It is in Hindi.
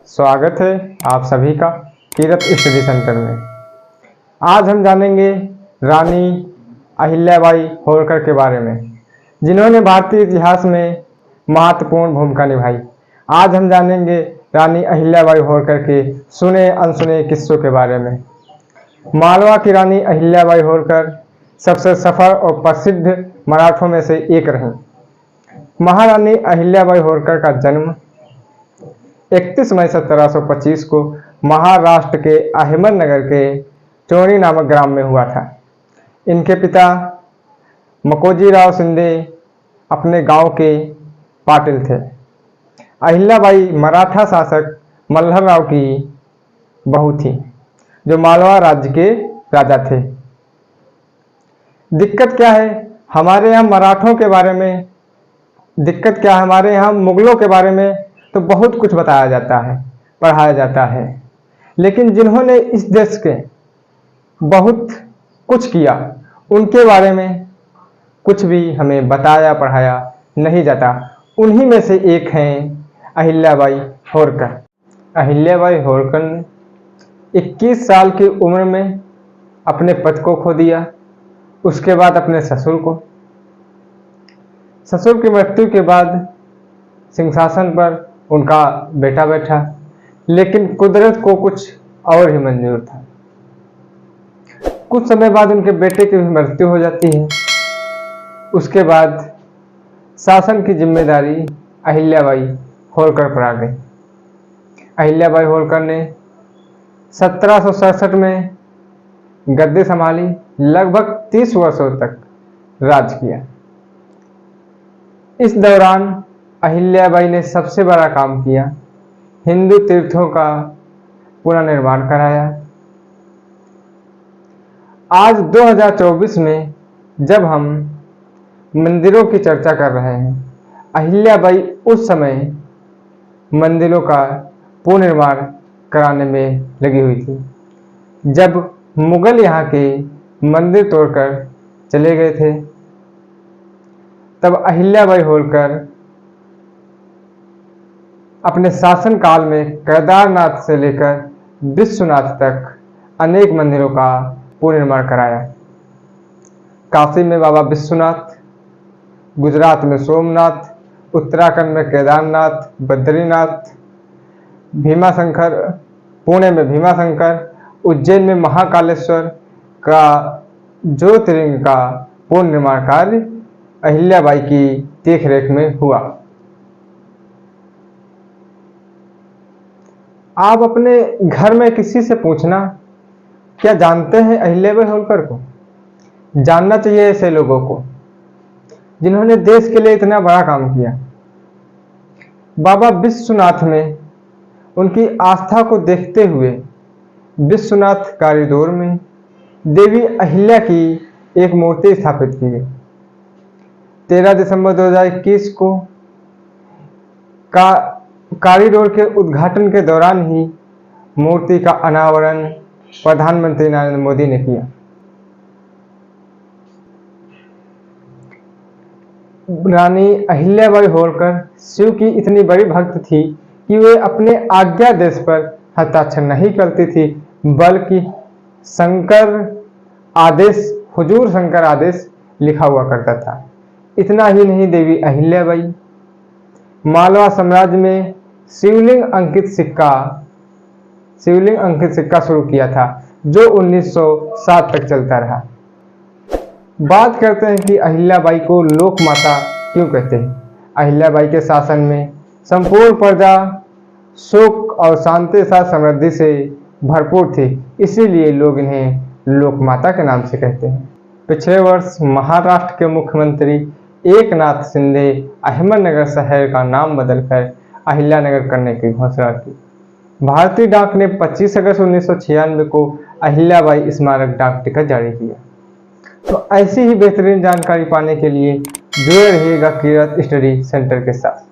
स्वागत है आप सभी का कीरत स्टडी सेंटर में। आज हम जानेंगे रानी अहिल्याबाई होलकर के बारे में, जिन्होंने भारतीय इतिहास में महत्वपूर्ण भूमिका निभाई। आज हम जानेंगे रानी अहिल्याबाई होलकर के सुने अनसुने किस्सों के बारे में। मालवा की रानी अहिल्याबाई होलकर सबसे सफल और प्रसिद्ध मराठों में से एक रहीं। महारानी अहिल्याबाई होलकर का जन्म 31 मई 1725 को महाराष्ट्र के अहमदनगर के चोरी नामक ग्राम में हुआ था। इनके पिता मकोजीराव शिंदे अपने गांव के पाटिल थे। अहिल्याबाई मराठा शासक मल्हारराव की बहू थी, जो मालवा राज्य के राजा थे। दिक्कत क्या है हमारे यहाँ मराठों के बारे में, दिक्कत क्या है हमारे यहाँ मुगलों के बारे में तो बहुत कुछ बताया जाता है, पढ़ाया जाता है, लेकिन जिन्होंने इस देश के बहुत कुछ किया उनके बारे में कुछ भी हमें बताया पढ़ाया नहीं जाता। उन्हीं में से एक हैं अहिल्याबाई होलकर। अहिल्याबाई होलकर ने 21 साल की उम्र में अपने पति को खो दिया, उसके बाद अपने ससुर को। ससुर की मृत्यु के बाद सिंहासन पर उनका बेटा बैठा, लेकिन कुदरत को कुछ और ही मंजूर था। कुछ समय बाद उनके बेटे की भी मृत्यु हो जाती है। उसके बाद शासन की जिम्मेदारी अहिल्याबाई होलकर पर आ गई। अहिल्याबाई होलकर ने 1767 में गद्दी संभाली, लगभग 30 वर्षों तक राज किया। इस दौरान अहिल्याबाई ने सबसे बड़ा काम किया, हिंदू तीर्थों का पुनर्निर्माण कराया। आज 2024 में जब हम मंदिरों की चर्चा कर रहे हैं, अहिल्याबाई उस समय मंदिरों का पुनर्निर्माण कराने में लगी हुई थी, जब मुगल यहाँ के मंदिर तोड़कर चले गए थे। तब अहिल्याबाई होलकर अपने शासन काल में केदारनाथ से लेकर विश्वनाथ तक अनेक मंदिरों का पुनर्निर्माण कराया। काशी में बाबा विश्वनाथ, गुजरात में सोमनाथ, उत्तराखंड में केदारनाथ, बद्रीनाथ, भीमाशंकर, पुणे में भीमाशंकर, उज्जैन में महाकालेश्वर का ज्योतिर्लिंग का पुनर्निर्माण कार्य अहिल्याबाई की देखरेख में हुआ। आप अपने घर में किसी से पूछना, क्या जानते हैं अहिल्याबाई होलकर को? जानना चाहिए ऐसे लोगों को जिन्होंने देश के लिए इतना बड़ा काम किया। बाबा विश्वनाथ में उनकी आस्था को देखते हुए विश्वनाथ कॉरिडोर में देवी अहिल्या की एक मूर्ति स्थापित की गई। 13 दिसंबर 2021 को कॉरिडोर के उद्घाटन के दौरान ही मूर्ति का अनावरण प्रधानमंत्री नरेंद्र मोदी ने किया। रानी अहिल्याबाई होलकर शिव की इतनी बड़ी भक्त थी कि वे अपने आज्ञादेश पर हस्ताक्षर नहीं करती थी, बल्कि शंकर आदेश, हुजूर शंकर आदेश लिखा हुआ करता था। इतना ही नहीं, देवी अहिल्याबाई मालवा साम्राज्य में शिवलिंग अंकित सिक्का शुरू किया था, जो 1907 तक चलता रहा। बात करते हैं कि अहिल्याबाई को लोक माता क्यों कहते हैं। अहिल्याबाई के शासन में संपूर्ण प्रजा सुख और शांति के साथ समृद्धि से भरपूर थी, इसीलिए लोग इन्हें लोक माता के नाम से कहते हैं। पिछले वर्ष महाराष्ट्र के मुख्यमंत्री एकनाथ शिंदे अहमदनगर शहर का नाम बदलकर अहिल्यानगर करने की घोषणा की। भारतीय डाक ने 25 अगस्त 1996 को अहिल्याबाई स्मारक डाक टिकट जारी किया। तो ऐसी ही बेहतरीन जानकारी पाने के लिए जुड़े रहिएगा कीरत स्टडी सेंटर के साथ।